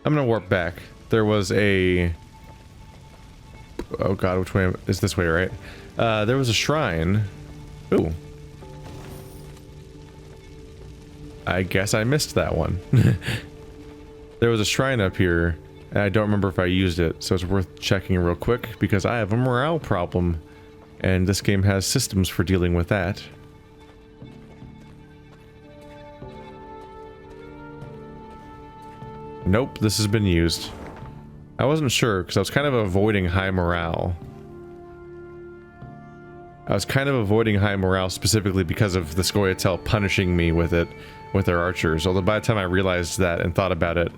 I'm gonna warp back. There was a... Oh god, which way is this way, right? There was a shrine. Ooh. I guess I missed that one. There was a shrine up here, and I don't remember if I used it, so it's worth checking real quick, because I have a morale problem, and this game has systems for dealing with that. Nope, this has been used. I wasn't sure, because I was kind of avoiding high morale. I was kind of avoiding high morale specifically because of the Scoia'tael punishing me with it, with their archers. Although by the time I realized that and thought about it,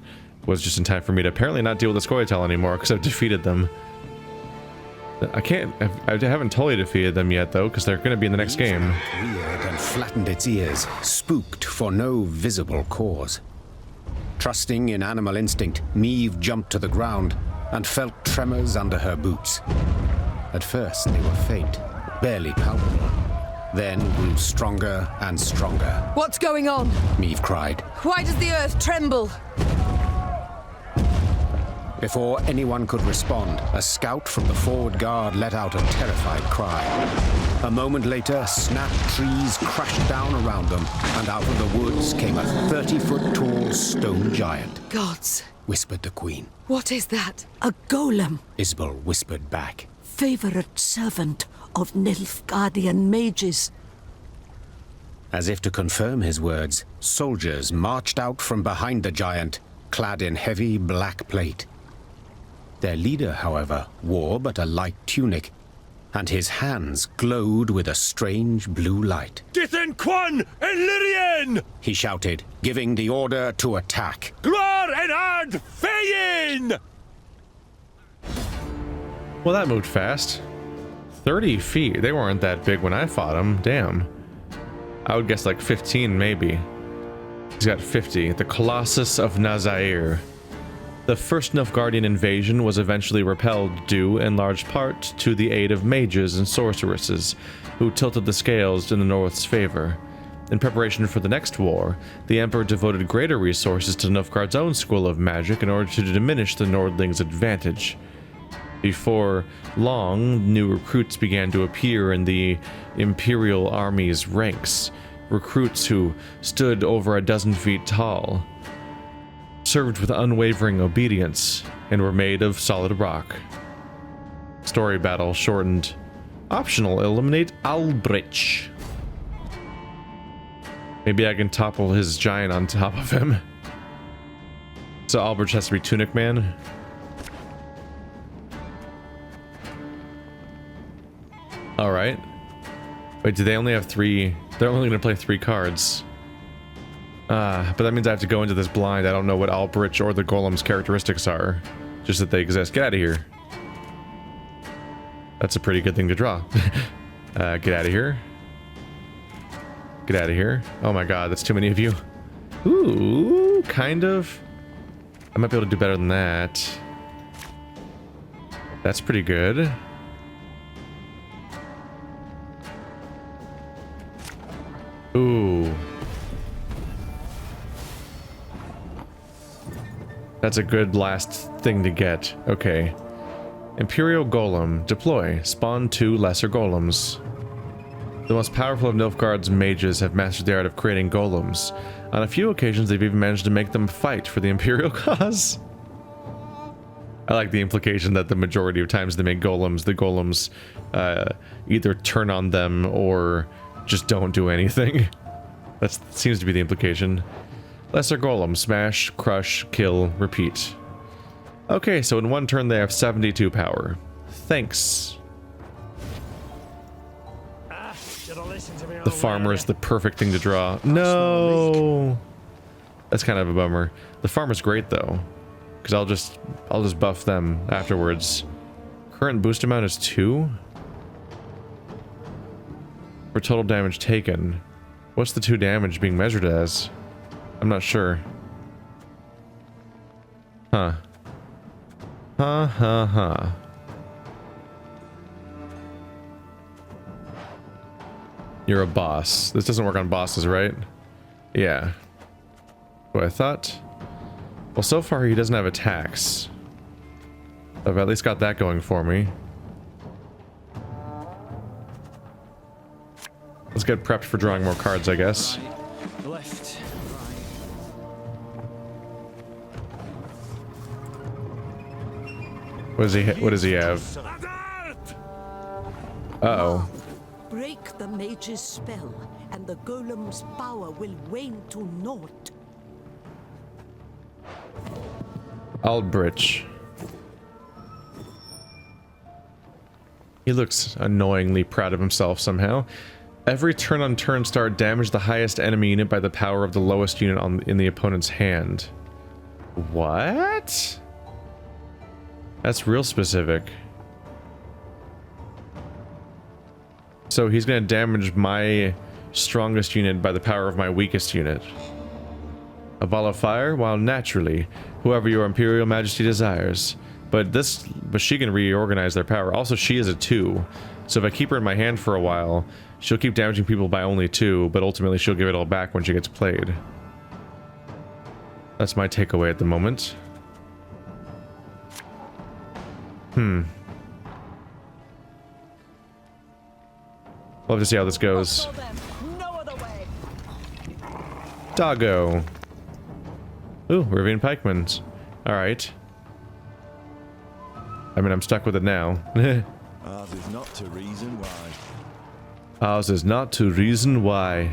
was just in time for me to apparently not deal with the Scoia'tael anymore, because I've defeated them. I haven't totally defeated them yet, though, because they're going to be in the next game. Reared and flattened its ears, spooked for no visible cause. Trusting in animal instinct, Meve jumped to the ground and felt tremors under her boots. At first, they were faint, barely palpable, then grew stronger and stronger. What's going on? Meve cried. Why does the earth tremble? Before anyone could respond, a scout from the forward guard let out a terrified cry. A moment later, snapped trees crashed down around them, and out of the woods came a 30-foot-tall stone giant. Gods, whispered the queen. What is that? A golem. Isbel whispered back. Favorite servant of Nilfgaardian mages. As if to confirm his words, soldiers marched out from behind the giant, clad in heavy black plate. Their leader, however, wore but a light tunic, and his hands glowed with a strange blue light. Dithen Quan and Lyrian! He shouted, giving the order to attack. Gloire and Ard Feyin! Well, that moved fast. 30 feet. They weren't that big when I fought them. Damn. I would guess like 15, maybe. He's got 50. The Colossus of Nazair. The first Nilfgaardian invasion was eventually repelled due, in large part, to the aid of mages and sorceresses, who tilted the scales in the North's favor. In preparation for the next war, the Emperor devoted greater resources to Nilfgaard's own school of magic in order to diminish the Nordlings' advantage. Before long, new recruits began to appear in the Imperial Army's ranks, recruits who stood over a dozen feet tall, served with unwavering obedience, and were made of solid rock. Story battle shortened. Optional, eliminate Albrich. Maybe I can topple his giant on top of him. So Albrich has to be Tunic Man. Alright. Wait, do they only have 3? They're only going to play 3 cards. But that means I have to go into this blind. I don't know what Albrich or the Golem's characteristics are. Just that they exist. Get out of here. That's a pretty good thing to draw. Get out of here. Get out of here. Oh my god, that's too many of you. Ooh, kind of. I might be able to do better than that. That's pretty good. Ooh. That's a good last thing to get. Okay. Imperial Golem. Deploy. Spawn 2 lesser golems. The most powerful of Nilfgaard's mages have mastered the art of creating golems. On a few occasions, they've even managed to make them fight for the Imperial cause. I like the implication that the majority of times they make golems, the golems either turn on them or just don't do anything. That seems to be the implication. Lesser golem. Smash, crush, kill, repeat. Okay, so in one turn they have 72 power. Thanks. The farmer is the perfect thing to draw. No! That's kind of a bummer. The farmer's great though, because I'll just buff them afterwards. Current boost amount is 2. For total damage taken. What's the 2 damage being measured as? I'm not sure. Huh. Huh. You're a boss. This doesn't work on bosses, right? Yeah. What I thought. Well, so far he doesn't have attacks. I've at least got that going for me. Let's get prepped for drawing more cards, I guess. Right, left, right. What does he have? Uh-oh. Break the mage's spell, and the golem's power will wane to naught. Aldrich. He looks annoyingly proud of himself somehow. Every turn on turn start, damage the highest enemy unit by the power of the lowest unit in the opponent's hand. What? That's real specific. So he's gonna damage my strongest unit by the power of my weakest unit. A ball of fire? While naturally, whoever your Imperial Majesty desires. But she can reorganize their power. Also, she is a 2. So if I keep her in my hand for a while, she'll keep damaging people by only 2, but ultimately she'll give it all back when she gets played. That's my takeaway at the moment. We'll have to see how this goes. Doggo. Ooh, Rivian Pikemans. Alright. I mean, I'm stuck with it now. Ours is not to reason why. Ours is not to reason why.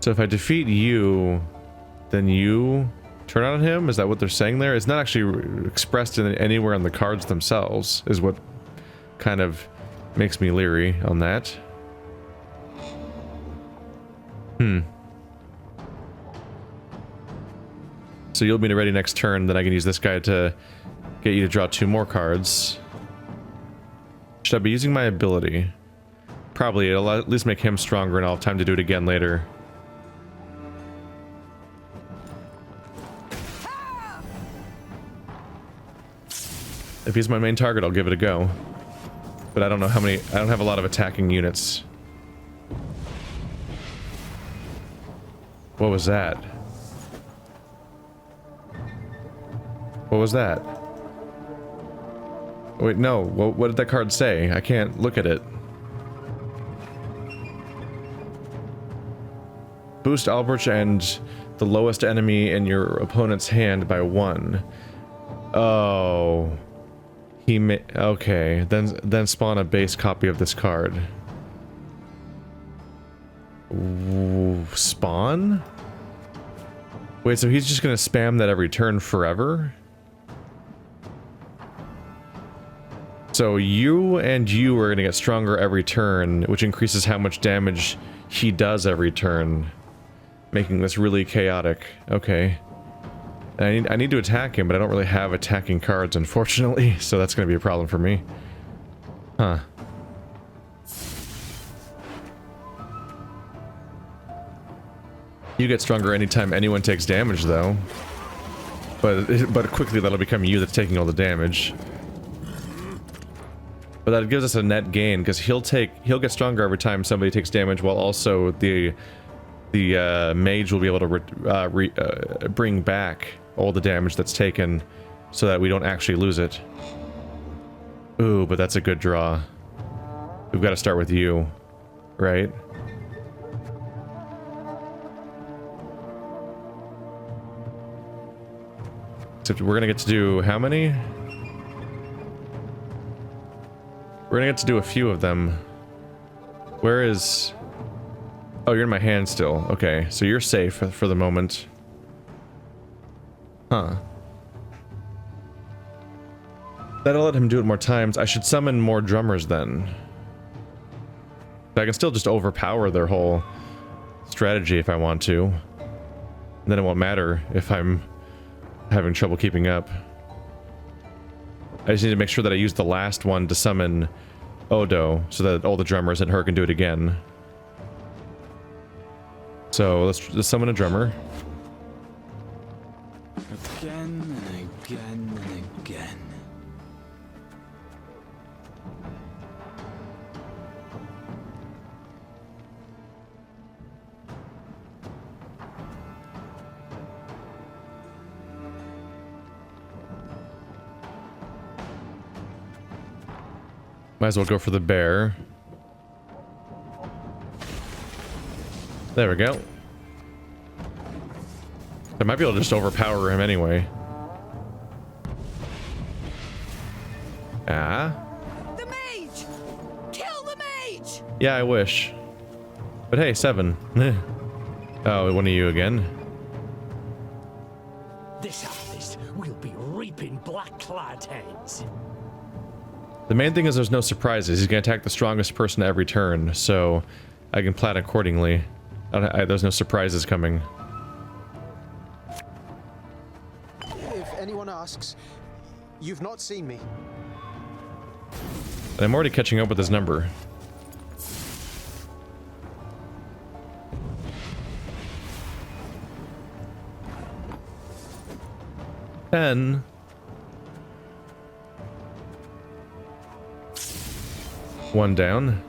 So if I defeat you, then you turn on him? Is that what they're saying there? It's not actually expressed in anywhere on the cards themselves, is what kind of makes me leery on that. So you'll be ready next turn, then I can use this guy to get you to draw 2 more cards. Should I be using my ability? Probably. It'll at least make him stronger and I'll have time to do it again later. If he's my main target, I'll give it a go. But I don't know how many... I don't have a lot of attacking units. What was that? What was that? Wait, no. What did that card say? I can't look at it. Boost Albrecht and the lowest enemy in your opponent's hand by 1. Oh. He may... Okay. Then spawn a base copy of this card. Ooh, spawn? Wait, so he's just gonna spam that every turn forever? So you and you are gonna get stronger every turn, which increases how much damage he does every turn, making this really chaotic. Okay. I need to attack him, but I don't really have attacking cards, unfortunately, so that's gonna be a problem for me. Huh. You get stronger anytime anyone takes damage, though. But quickly that'll become you that's taking all the damage. But that gives us a net gain, because he'll get stronger every time somebody takes damage, while also the mage will be able to bring back all the damage that's taken, so that we don't actually lose it. Ooh, but that's a good draw. We've got to start with you, right? Except we're gonna get to do how many? We're gonna get to do a few of them. Where is... Oh, you're in my hand still. Okay, so you're safe for the moment. Huh. That'll let him do it more times. I should summon more drummers then. I can still just overpower their whole strategy if I want to. And then it won't matter if I'm having trouble keeping up. I just need to make sure that I use the last one to summon Odo, so that all the drummers and her can do it again. So let's summon a drummer. Again and again and again. Might as well go for the bear. There we go. I might be able to just overpower him anyway. Ah. The mage! Kill the mage! Yeah, I wish. But hey, 7. Oh, one of you again. This harvest will be reaping black-clad heads. The main thing is there's no surprises. He's gonna attack the strongest person every turn, so I can plan accordingly. There's no surprises coming. If anyone asks, you've not seen me. And I'm already catching up with his number. Ten. One down.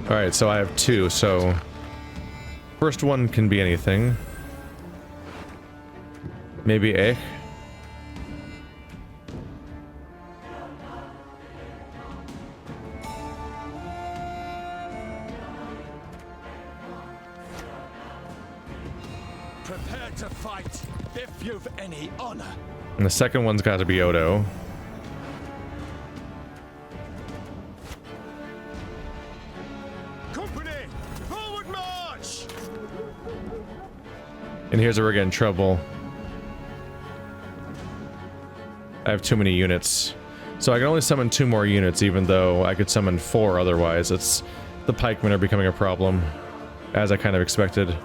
Alright, so I have 2, so first one can be anything. Maybe A. Prepare to fight if you've any honor. And the second one's got to be Odo. Company, forward march! And here's where we're getting in trouble. I have too many units. So I can only summon 2 more units, even though I could summon 4 otherwise. It's the pikemen are becoming a problem, as I kind of expected.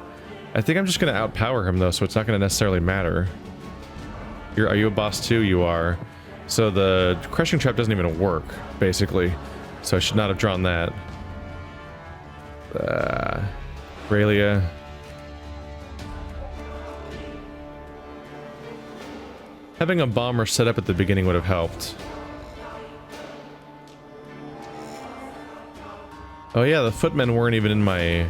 I think I'm just going to outpower him, though, so it's not going to necessarily matter. Are you a boss too? You are. So the crushing trap doesn't even work, basically. So I should not have drawn that. Aurelia. Having a bomber set up at the beginning would have helped. Oh yeah, the footmen weren't even in my...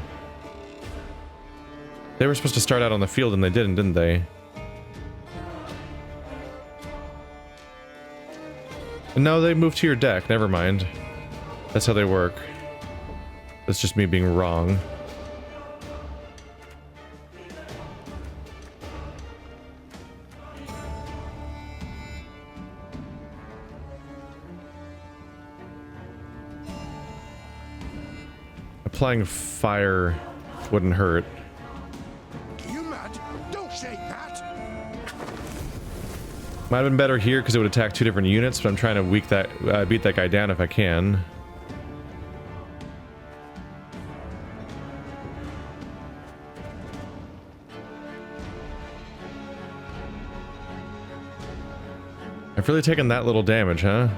They were supposed to start out on the field and they didn't they? No, they moved to your deck. Never mind. That's how they work. That's just me being wrong. Applying fire wouldn't hurt. You mad? Don't shake that! Might have been better here because it would attack 2 different units, but I'm trying to beat that guy down if I can. I've really taken that little damage, huh?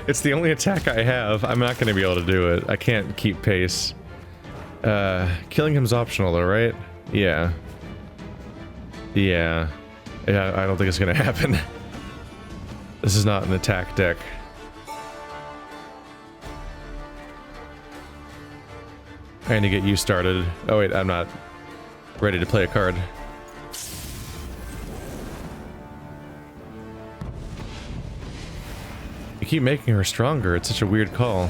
It's the only attack I have. I'm not going to be able to do it. I can't keep pace. Killing him's optional though, right? Yeah. Yeah. Yeah, I don't think it's going to happen. This is not an attack deck. Trying to get you started. Oh wait, I'm not ready to play a card. You keep making her stronger. It's such a weird call.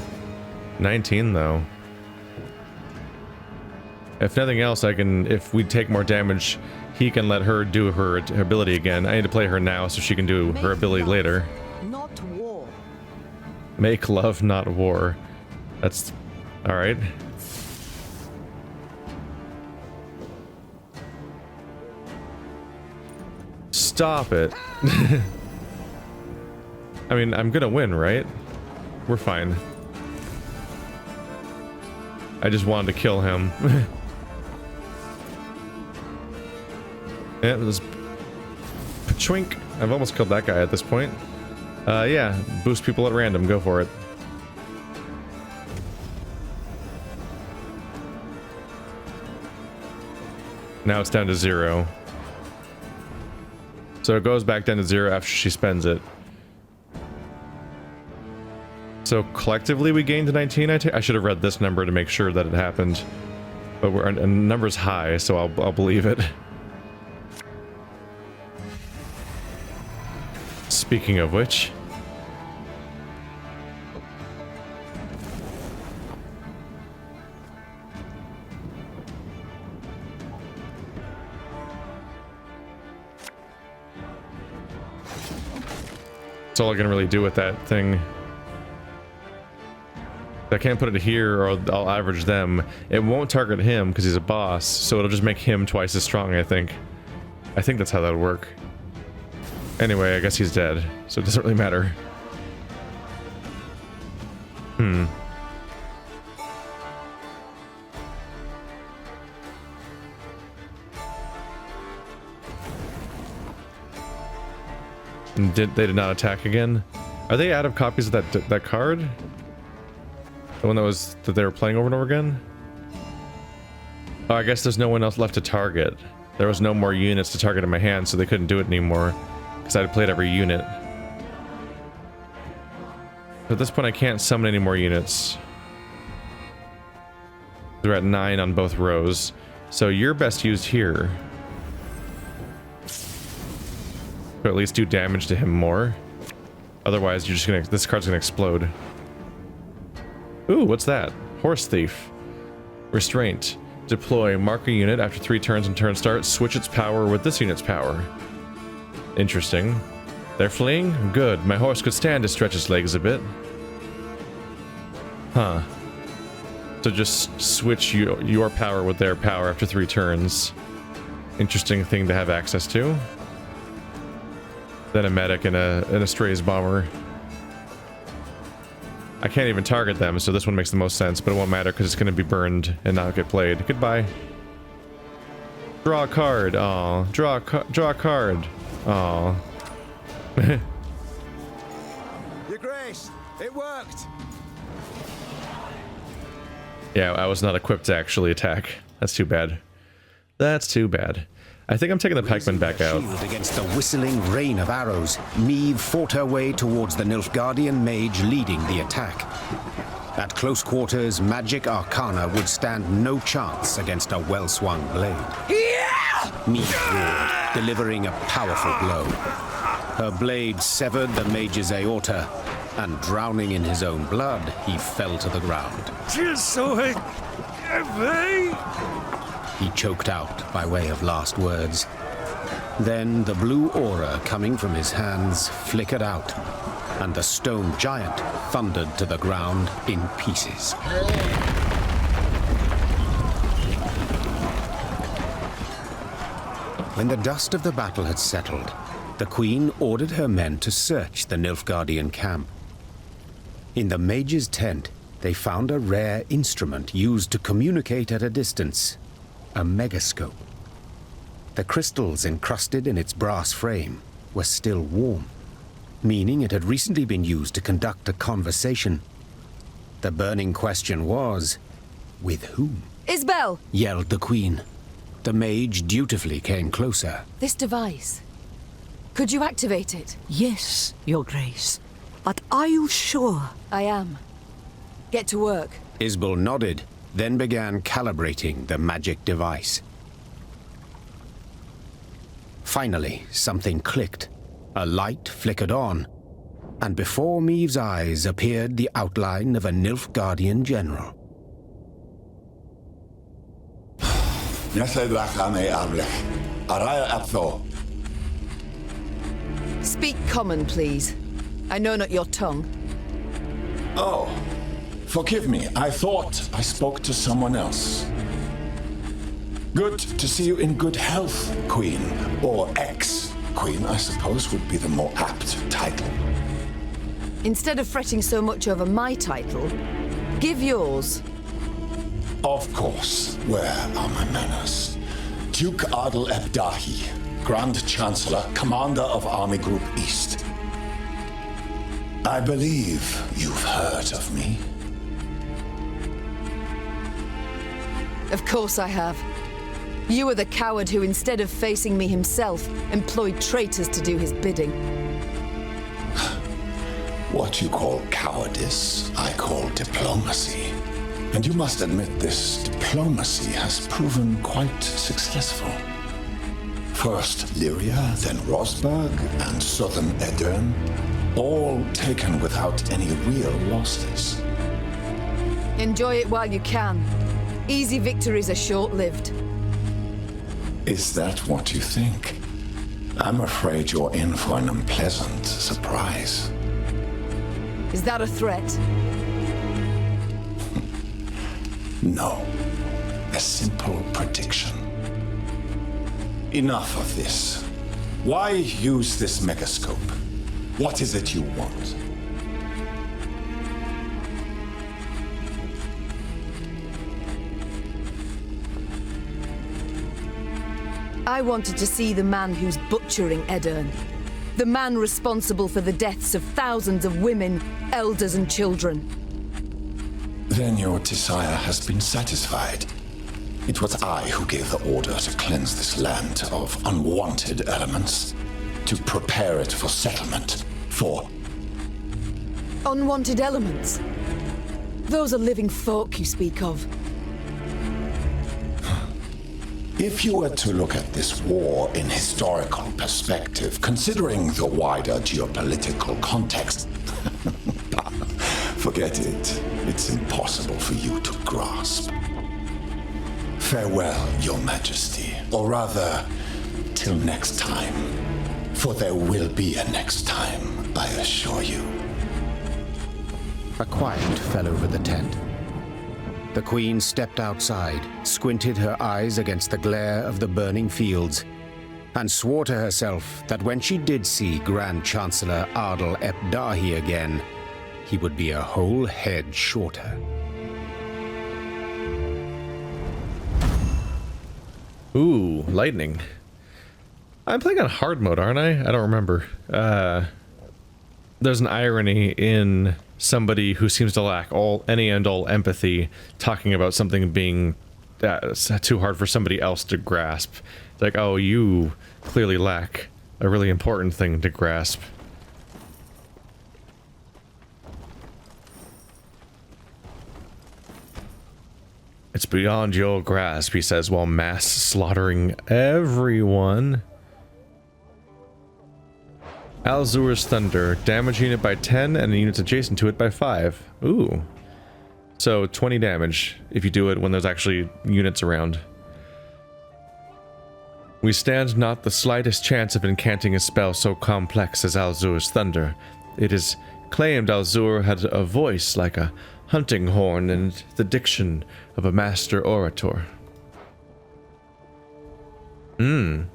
19 though. If nothing else, I can, if we take more damage, he can let her do her ability again. I need to play her now so she can do her ability later. Not war. Make love, not war. That's alright. Stop it. I mean, I'm gonna win, right? We're fine. I just wanted to kill him. Yeah, it was Pachwink. I've almost killed that guy at this point. Yeah, boost people at random. Go for it. Now it's down to 0. So it goes back down to 0 after she spends it. So collectively we gained to 19. I should have read this number to make sure that it happened. But we're a number's high, so I'll believe it. Speaking of which, that's all I can really do with that thing. I can't put it here or I'll average them. It won't target him because he's a boss, so it'll just make him twice as strong, I think. I think that's how that would work. Anyway, I guess he's dead, so it doesn't really matter. They did not attack again? Are they out of copies of that card? The one that they were playing over and over again? Oh, I guess there's no one else left to target. There was no more units to target in my hand, so they couldn't do it anymore. Because I had played every unit. At this point, I can't summon any more units. They're at 9 on both rows. So you're best used here. Or at least do damage to him more. Otherwise, you're just gonna. This card's gonna explode. Ooh, what's that? Horse Thief. Restraint. Deploy. Mark a unit after 3 turns and turn start. Switch its power with this unit's power. Interesting. They're fleeing? Good. My horse could stand to stretch its legs a bit. Huh. So just switch your power with their power after 3 turns. Interesting thing to have access to. Then a medic and a strays bomber. I can't even target them, so this one makes the most sense, but it won't matter because it's going to be burned and not get played. Goodbye. Draw a card. Aw. Draw a card. Aw. Your Grace, it worked. Yeah, I was not equipped to actually attack. That's too bad. That's too bad. I think I'm taking the pikemen back out. Shield against the whistling rain of arrows, Meve fought her way towards the Nilfgaardian mage leading the attack. At close quarters, magic arcana would stand no chance against a well-swung blade. Meve roared, delivering a powerful blow. Her blade severed the mage's aorta, and drowning in his own blood, he fell to the ground. He choked out by way of last words. Then the blue aura coming from his hands flickered out, and the stone giant thundered to the ground in pieces. When the dust of the battle had settled, the queen ordered her men to search the Nilfgaardian camp. In the mage's tent, they found a rare instrument used to communicate at a distance. A megascope. The crystals encrusted in its brass frame were still warm, meaning it had recently been used to conduct a conversation. The burning question was, with whom? Isbel! Yelled the queen. The mage dutifully came closer. This device. Could you activate it? Yes, Your Grace. But are you sure? I am. Get to work. Isbel nodded, then began calibrating the magic device. Finally, something clicked. A light flickered on, and before Meve's eyes appeared the outline of a Nilfgaardian general. Speak common, please. I know not your tongue. Oh, forgive me. I thought I spoke to someone else. Good to see you in good health, Queen. Or ex-Queen, I suppose, would be the more apt title. Instead of fretting so much over my title, give yours. Of course. Where are my manners? Duke Adel Ebdahi, Grand Chancellor, Commander of Army Group East. I believe you've heard of me. Of course I have. You were the coward who, instead of facing me himself, employed traitors to do his bidding. What you call cowardice, I call diplomacy. And you must admit this diplomacy has proven quite successful. First Lyria, then Rosberg, and southern Edirne, all taken without any real losses. Enjoy it while you can. Easy victories are short-lived. Is that what you think? I'm afraid you're in for an unpleasant surprise. Is that a threat? No. A simple prediction. Enough of this. Why use this megascope? What is it you want? I wanted to see the man who's butchering Edirne. The man responsible for the deaths of thousands of women, elders and children. Then your desire has been satisfied. It was I who gave the order to cleanse this land of unwanted elements, to prepare it for settlement, for... Unwanted elements? Those are living folk you speak of. If you were to look at this war in historical perspective, considering the wider geopolitical context, forget it. It's impossible for you to grasp. Farewell, Your Majesty. Or rather, till next time. For there will be a next time, I assure you. A quiet fell over the tent. The Queen stepped outside, squinted her eyes against the glare of the burning fields, and swore to herself that when she did see Grand Chancellor Adel Ebdahi again, he would be a whole head shorter. Ooh, lightning. I'm playing on hard mode, aren't I? I don't remember. There's an irony in somebody who seems to lack any and all empathy talking about something being too hard for somebody else to grasp. It's like, oh, you clearly lack a really important thing to grasp. It's beyond your grasp, he says, while mass slaughtering everyone. Alzur's Thunder, damage unit by 10 and units adjacent to it by 5. Ooh. So 20 damage if you do it when there's actually units around. We stand not the slightest chance of incanting a spell so complex as Alzur's Thunder. It is claimed Alzur had a voice like a hunting horn and the diction of a master orator. And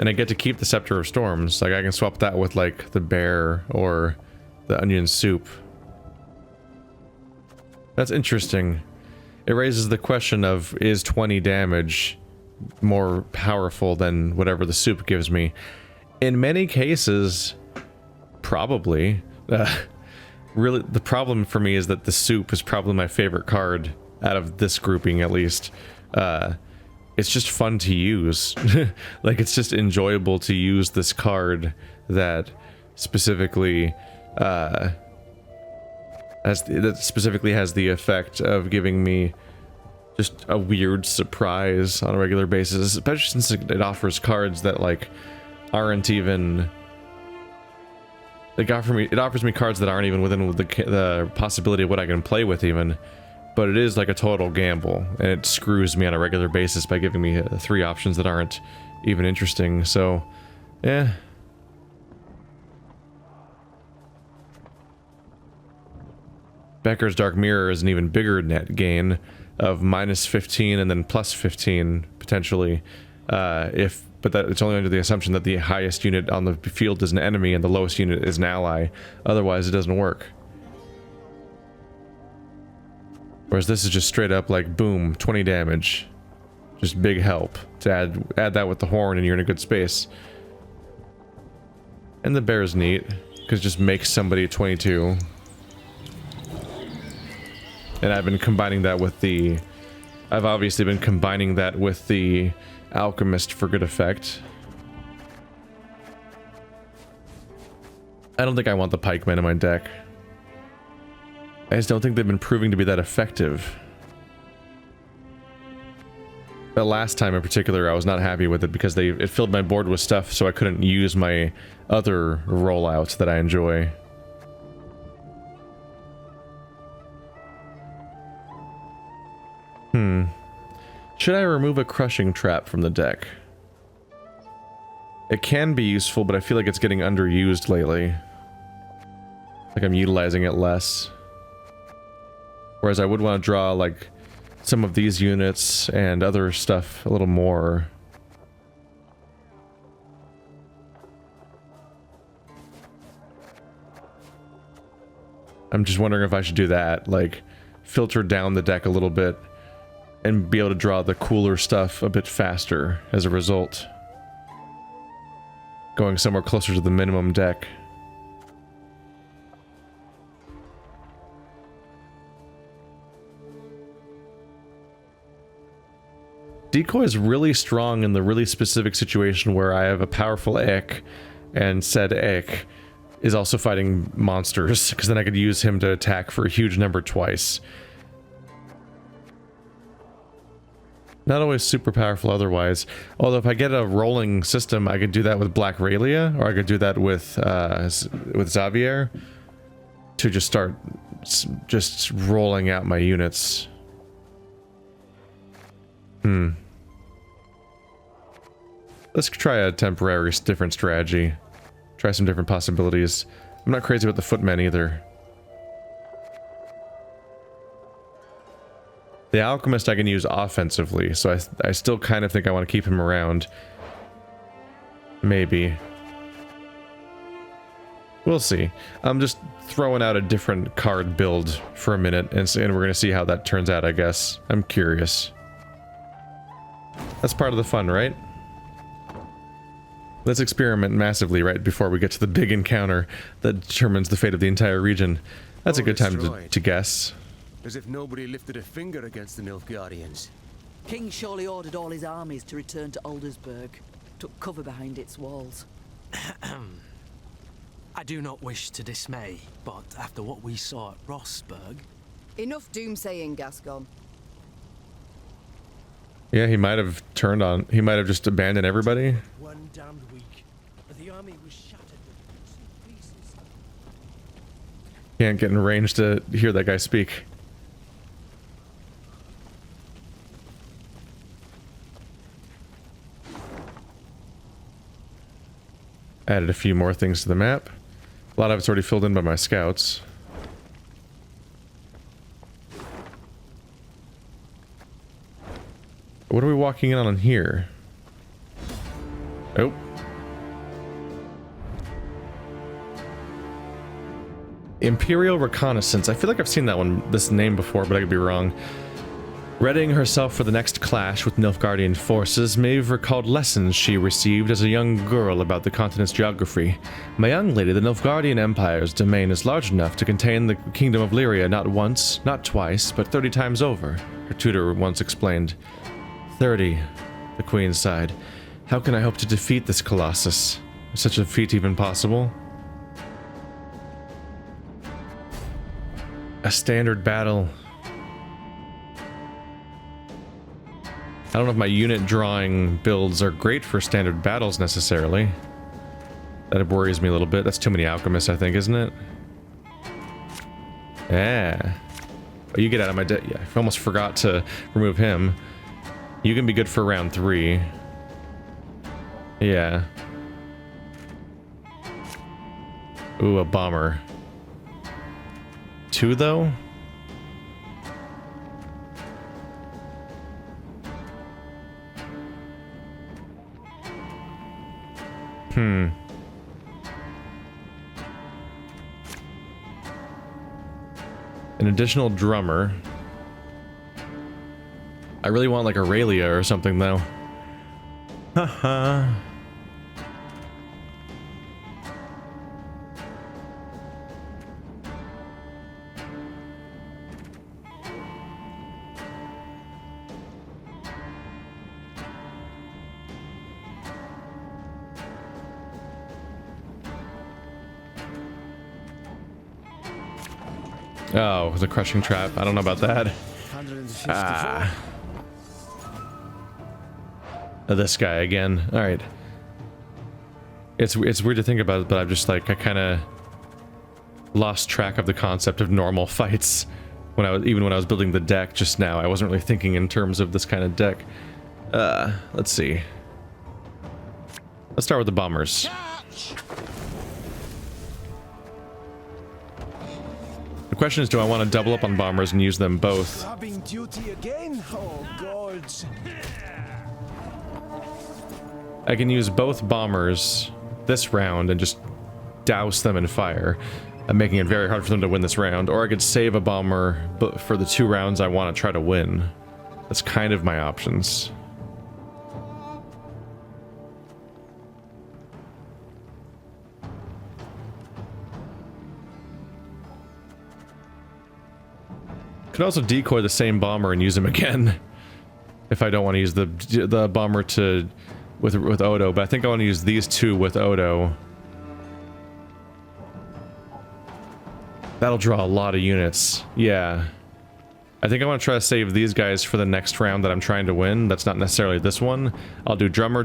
I get to keep the Scepter of Storms. Like, I can swap that with, like, the bear or the onion soup. That's interesting. It raises the question of, is 20 damage more powerful than whatever the soup gives me? In many cases, probably. Really, the problem for me is that the soup is probably my favorite card out of this grouping, at least. It's just fun to use. Like, it's just enjoyable to use this card that specifically has the effect of giving me just a weird surprise on a regular basis, especially since it offers cards that, like, aren't even... It offers me cards that aren't even within the possibility of what I can play with, even. But it is like a total gamble, and it screws me on a regular basis by giving me 3 options that aren't even interesting, so... yeah. Becker's Dark Mirror is an even bigger net gain of -15 and then +15, potentially, if but that it's only under the assumption that the highest unit on the field is an enemy and the lowest unit is an ally. Otherwise, it doesn't work. Whereas this is just straight up like, boom, 20 damage. Just big help to add that with the horn and you're in a good space. And the bear is neat, because it just makes somebody 22. And I've been combining that with the... I've obviously been combining that with the alchemist for good effect. I don't think I want the pikemen in my deck. I just don't think they've been proving to be that effective. The last time in particular, I was not happy with it because it filled my board with stuff, so I couldn't use my other rollouts that I enjoy. Should I remove a crushing trap from the deck? It can be useful, but I feel like it's getting underused lately. Like I'm utilizing it less. Whereas I would want to draw, like, some of these units and other stuff a little more. I'm just wondering if I should do that, like, filter down the deck a little bit and be able to draw the cooler stuff a bit faster as a result. Going somewhere closer to the minimum deck. Decoy is really strong in the really specific situation where I have a powerful Ek, and said Ek is also fighting monsters, because then I could use him to attack for a huge number twice. Not always super powerful otherwise. Although if I get a rolling system, I could do that with Black Raylia, or I could do that with Xavier, to just start just rolling out my units. Let's try a temporary different strategy. Try some different possibilities. I'm not crazy about the footmen either. The alchemist I can use offensively, so I still kind of think I want to keep him around. Maybe. We'll see. I'm just throwing out a different card build for a minute, and we're going to see how that turns out, I guess. I'm curious. That's part of the fun, right? Let's experiment massively right before we get to the big encounter that determines the fate of the entire region. That's a good time to guess. As if nobody lifted a finger against the Nilfgaardians. King surely ordered all his armies to return to Aldersburg. Took cover behind its walls. I do not wish to dismay, but after what we saw at Rossburg... Enough doomsaying, Gascon. Yeah, he might have turned on... He might have just abandoned everybody. One damned week, the army was shattered with pieces. Can't get in range to hear that guy speak. Added a few more things to the map. A lot of it's already filled in by my scouts. What are we walking in on here? Oh. Imperial Reconnaissance. I feel like I've seen that one, this name before, but I could be wrong. Readying herself for the next clash with Nilfgaardian forces, Meve recalled lessons she received as a young girl about the continent's geography. My young lady, the Nilfgaardian Empire's domain is large enough to contain the kingdom of Lyria not once, not twice, but 30 times over, her tutor once explained. 30, the Queen sighed. How can I hope to defeat this Colossus? Is such a feat even possible? A standard battle. I don't know if my unit drawing builds are great for standard battles necessarily. That worries me a little bit. That's too many alchemists, I think, isn't it? Yeah. Oh, you get out of my deck. Yeah, I almost forgot to remove him. You can be good for round 3. Yeah. Ooh, a bomber. 2 though? An additional drummer. I really want like Aurelia or something though. Haha. Oh, the crushing trap. I don't know about that. Ah. This guy again. All right. It's weird to think about it, but I've just like I kind of lost track of the concept of normal fights when I was building the deck just now. I wasn't really thinking in terms of this kind of deck. Let's see. Let's start with the bombers. The question is, do I want to double up on bombers and use them both? Duty again? Oh, God. I can use both bombers this round and just douse them in fire. I'm making it very hard for them to win this round. Or I could save a bomber but for the 2 rounds I want to try to win. That's kind of my options. Could also decoy the same bomber and use him again if I don't want to use the bomber with Odo, but I think I want to use these 2 with Odo. That'll draw a lot of units. Yeah. I think I want to try to save these guys for the next round that I'm trying to win. That's not necessarily this one. I'll do drummer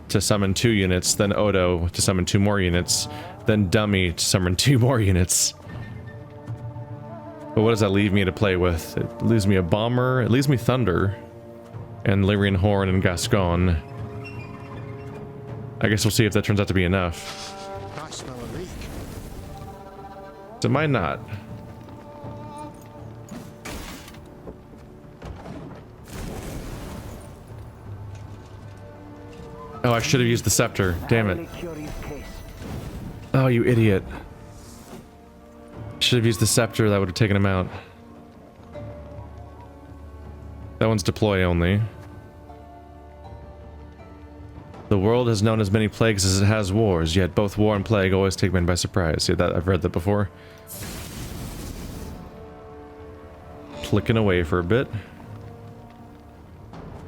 to summon 2 units, then Odo to summon 2 more units, then dummy to summon 2 more units. But what does that leave me to play with? It leaves me a bomber, it leaves me thunder, and Lyrian Horn and Gascon. I guess we'll see if that turns out to be enough. I smell a leak. It might not. Oh, I should have used the scepter. Damn it. Oh, you idiot. Should have used the scepter, that would have taken him out. That one's deploy only. The world has known as many plagues as it has wars, yet both war and plague always take men by surprise. Yeah, that I've read that before. Clicking away for a bit.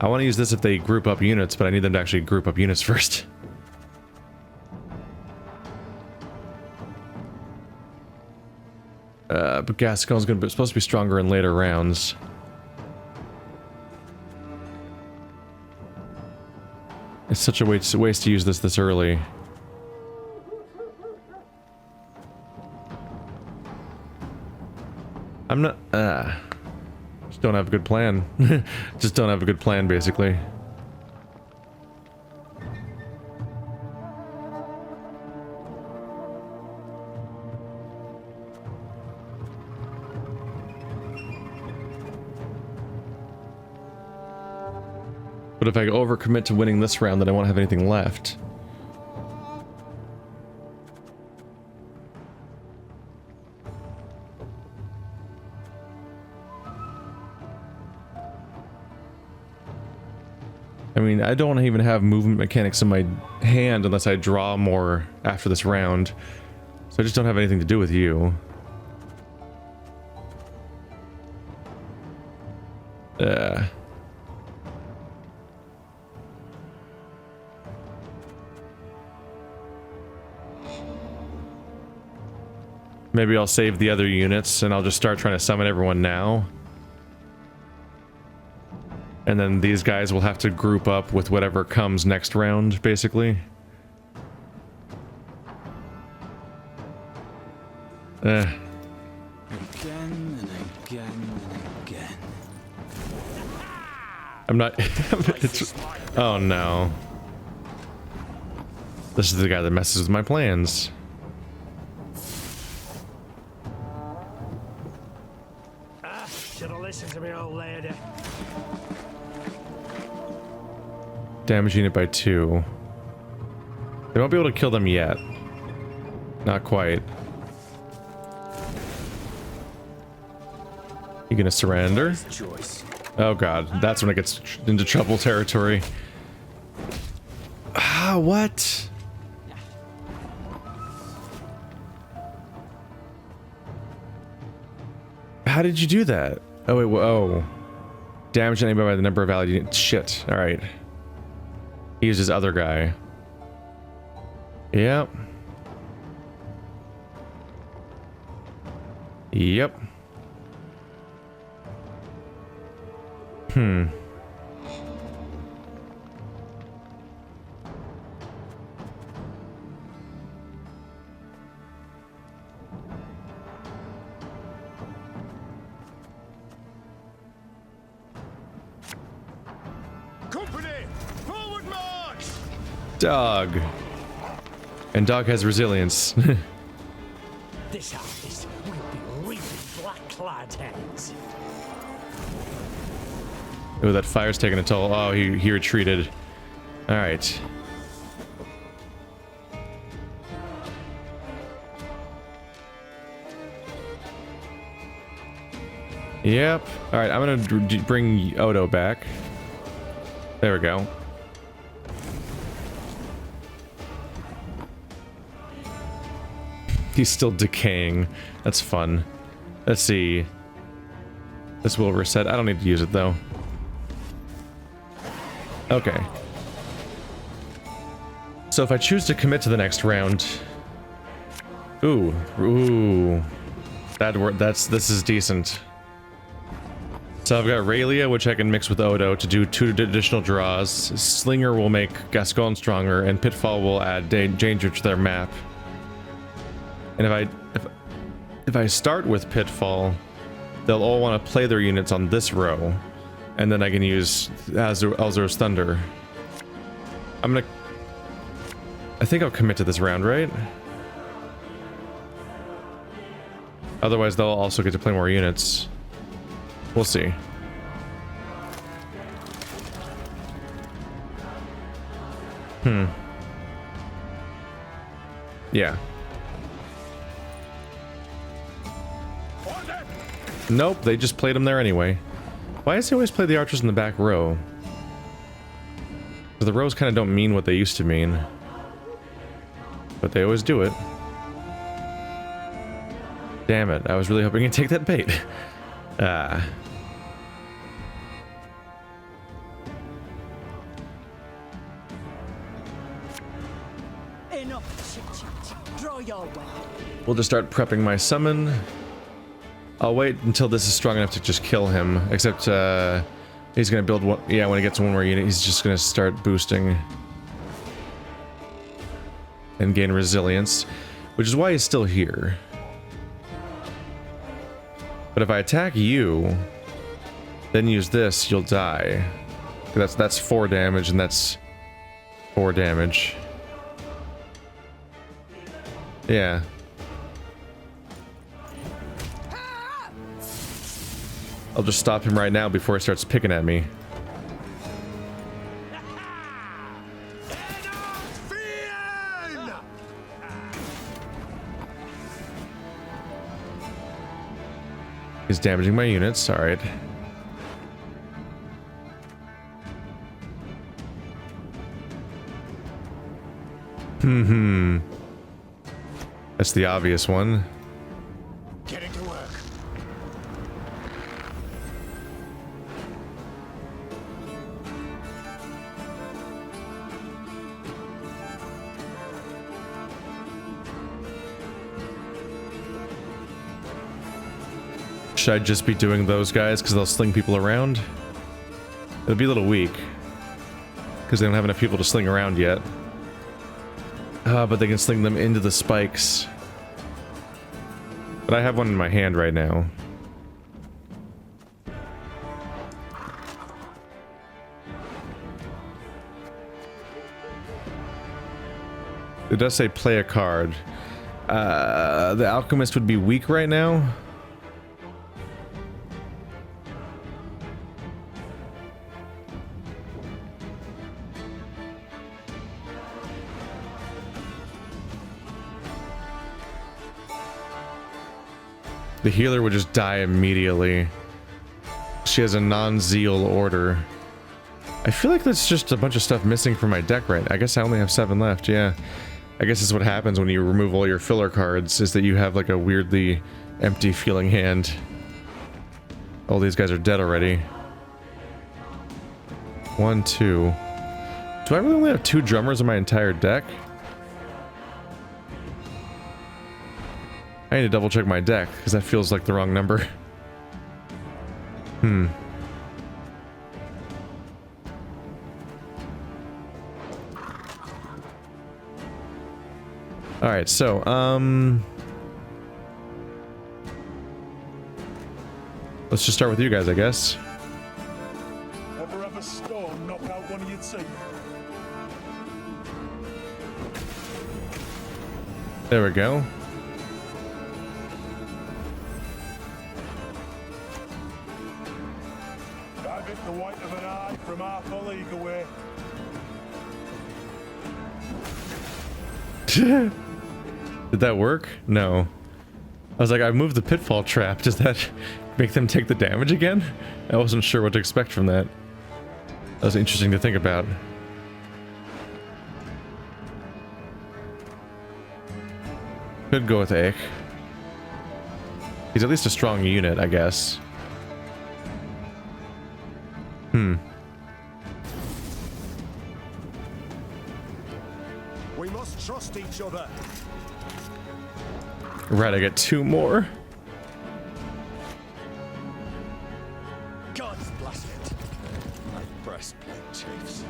I want to use this if they group up units, but I need them to actually group up units first. But Gascon's supposed to be stronger in later rounds. It's such a waste to use this early. I'm not... just don't have a good plan. Just don't have a good plan, basically. But if I overcommit to winning this round, then I won't have anything left. I mean, I don't even have movement mechanics in my hand unless I draw more after this round. So I just don't have anything to do with you. Maybe I'll save the other units and I'll just start trying to summon everyone now. And then these guys will have to group up with whatever comes next round, basically. Again and again and again. I'm not... oh no. This is the guy that messes with my plans. Should've listened to me, old lady. Damage unit by 2. They won't be able to kill them yet. Not quite. You gonna surrender? Oh god, that's when it gets into trouble territory. Ah, what? How did you do that? Oh wait, oh. Damage anybody by the number of valid units. Shit, alright. He used his other guy. Yep. Yep. Hmm. Company, forward march! Dog. And dog has resilience. This harvest will be reaping black-clad heads. Oh, that fire's taking a toll. Oh, he retreated. Alright. Yep. Alright, I'm gonna bring Odo back. There we go. He's still decaying. That's fun. Let's see. This will reset. I don't need to use it though. Okay. So if I choose to commit to the next round. Ooh. This is decent. So I've got Raylia, which I can mix with Odo to do 2 additional draws. Slinger will make Gascon stronger, and Pitfall will add danger to their map. And if I start with Pitfall, they'll all want to play their units on this row, and then I can use Elzor's Thunder. I think I'll commit to this round, right? Otherwise, they'll also get to play more units. We'll see. Yeah. Nope, they just played him there anyway. Why does he always play the archers in the back row? The rows kind of don't mean what they used to mean. But they always do it. Damn it, I was really hoping he'd take that bait. Ah. Draw your way. We'll just start prepping my summon. I'll wait until this is strong enough to just kill him. Except, he's gonna build one. Yeah, when he gets one more unit, he's just gonna start boosting. And gain resilience. Which is why he's still here. But if I attack you, then use this, you'll die. That's 4 damage, and that's 4 damage. Yeah. I'll just stop him right now before he starts picking at me. He's damaging my units, alright. That's the obvious one. Getting to work. Should I just be doing those guys because they'll sling people around? It'll be a little weak. Because they don't have enough people to sling around yet. But they can sling them into the spikes. But I have one in my hand right now. It does say play a card. The alchemist would be weak right now. The healer would just die immediately. She has a non-zeal order. I feel like there's just a bunch of stuff missing from my deck, right? I guess I only have 7 left, yeah. I guess this is what happens when you remove all your filler cards, is that you have like a weirdly empty feeling hand. All these guys are dead already. 1, 2. Do I really only have 2 drummers in my entire deck? I need to double check my deck, because that feels like the wrong number. Alright, so, let's just start with you guys, I guess. Ever have a storm knock out one of your team? There we go. I've hit the white of an eye from half a league away. Did that work? No. I was like, I moved the pitfall trap. Does that make them take the damage again? I wasn't sure what to expect from that. That was interesting to think about. Could go with Aik. He's at least a strong unit, I guess. We must trust each other. Right, I get 2 more. God bless it. My breastplate chafes.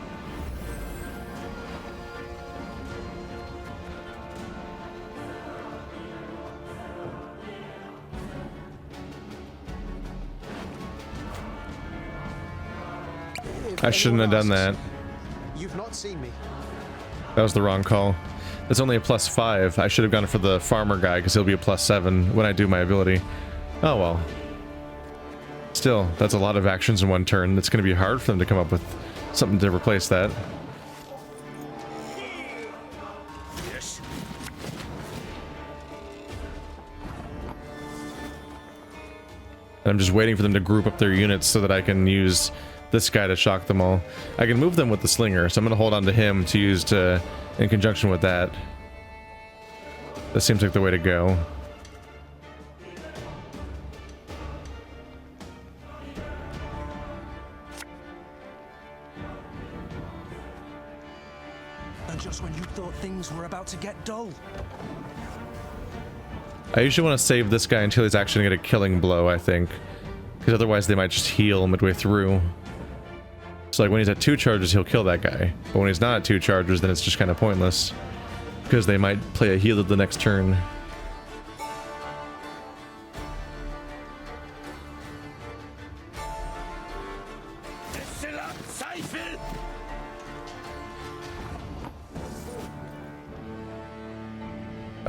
I shouldn't have done that. You've not seen me. That was the wrong call. It's only a +5. I should have gone for the farmer guy because he'll be a +7 when I do my ability. Oh well. Still, that's a lot of actions in one turn. It's going to be hard for them to come up with something to replace that. Yes. And I'm just waiting for them to group up their units so that I can use this guy to shock them all. I can move them with the slinger, so I'm going to hold on to him to use in conjunction with that. That seems like the way to go. And just when you thought things were about to get dull. I usually want to save this guy until he's actually going to get a killing blow, I think. Because otherwise they might just heal midway through. So like when he's at 2 charges, he'll kill that guy. But when he's not at 2 charges, then it's just kind of pointless. Because they might play a heal at the next turn.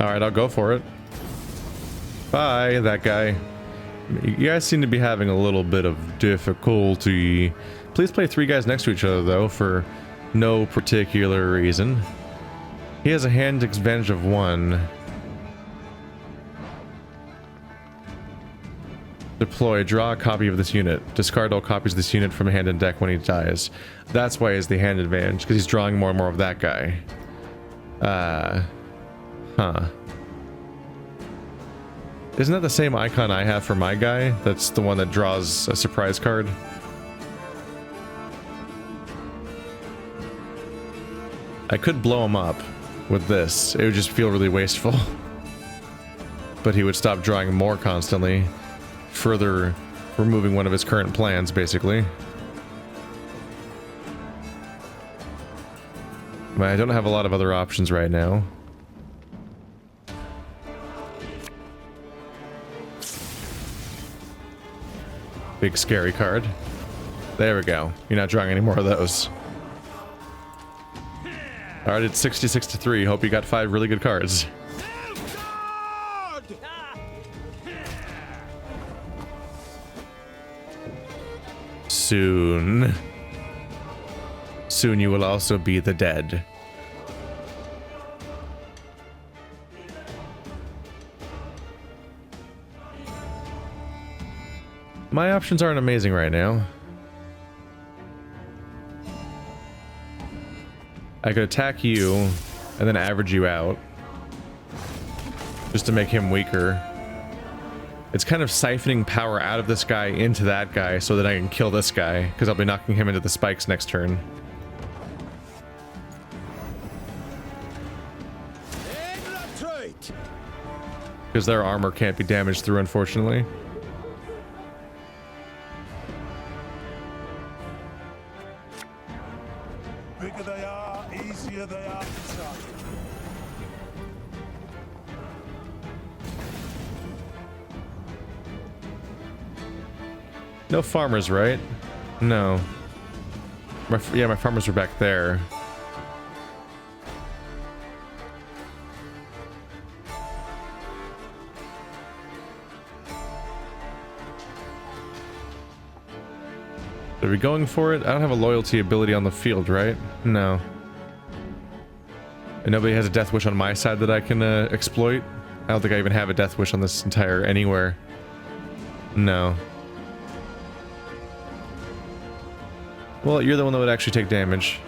Alright, I'll go for it. Bye, that guy. You guys seem to be having a little bit of difficulty. Please play 3 guys next to each other, though, for no particular reason. He has a hand advantage of 1. Deploy. Draw a copy of this unit. Discard all copies of this unit from hand and deck when he dies. That's why he has the hand advantage, because he's drawing more and more of that guy. Huh. Isn't that the same icon I have for my guy? That's the one that draws a surprise card. I could blow him up with this. It would just feel really wasteful. But he would stop drawing more constantly, further removing one of his current plans, basically. But I don't have a lot of other options right now. Big scary card. There we go. You're not drawing any more of those. Alright, it's 66-3. Hope you got 5 really good cards. Soon. Soon you will also be the dead. My options aren't amazing right now. I could attack you and then average you out just to make him weaker. It's kind of siphoning power out of this guy into that guy so that I can kill this guy, because I'll be knocking him into the spikes next turn. Because their armor can't be damaged through, unfortunately. Bigger they are, easier they are to target. No farmers, right? No. Yeah, my farmers are back there. Are we going for it? I don't have a loyalty ability on the field, right? No. And nobody has a death wish on my side that I can exploit? I don't think I even have a death wish on this entire anywhere. No. Well, you're the one that would actually take damage.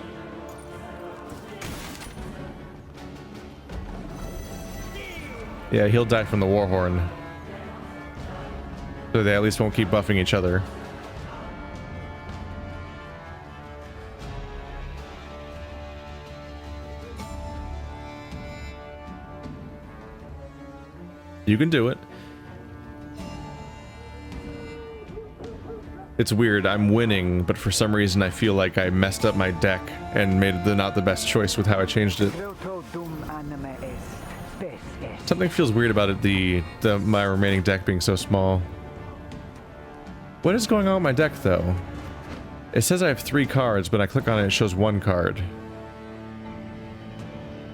Yeah, he'll die from the Warhorn. So they at least won't keep buffing each other. You can do it. It's weird, I'm winning, but for some reason I feel like I messed up my deck and made not the best choice with how I changed it. Something feels weird about it, my remaining deck being so small. What is going on with my deck, though? It says I have 3 cards, but I click on it, it shows 1 card.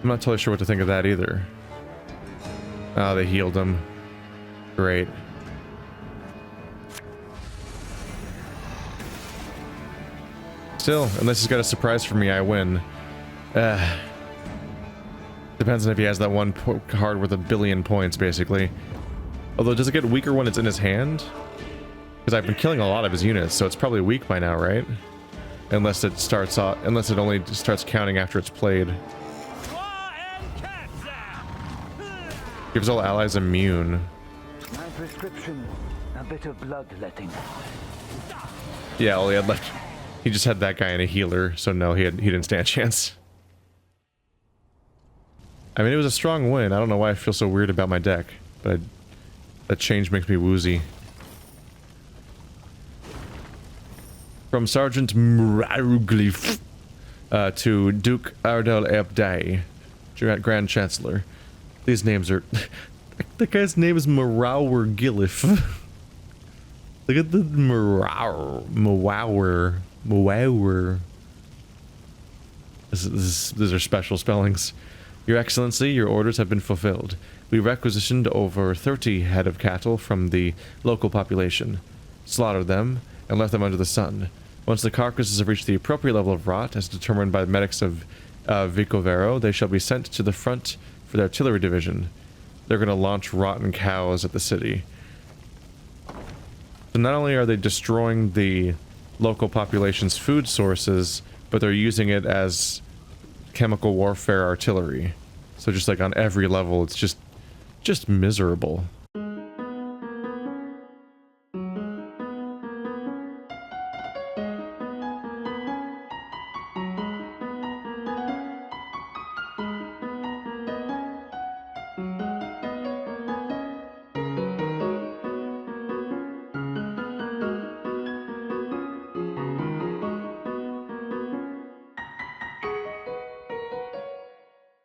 I'm not totally sure what to think of that either. Oh, they healed him. Great. Still, unless he's got a surprise for me, I win. Depends on if he has that one card worth 1 billion points, basically. Although, does it get weaker when it's in his hand? Because I've been killing a lot of his units, so it's probably weak by now, right? Unless it starts off, unless it only starts counting after it's played. Gives all allies immune. My prescription, a bit of bloodletting. Yeah, all he had left. He just had that guy and a healer, so no, he didn't stand a chance. I mean, it was a strong win. I don't know why I feel so weird about my deck, but that change makes me woozy. From Sergeant Mrauglyf to Duke Ardel Ebday, Grand Chancellor. These names are... The guy's name is Marawer Gillif. Look at the Marawer. These are special spellings. Your Excellency, your orders have been fulfilled. We requisitioned over 30 head of cattle from the local population, slaughtered them, and left them under the sun. Once the carcasses have reached the appropriate level of rot, as determined by the medics of Vicovero, they shall be sent to the front for the artillery division. They're going to launch rotten cows at the city. So not only are they destroying the local population's food sources, but they're using it as chemical warfare artillery. So just like on every level, it's just miserable.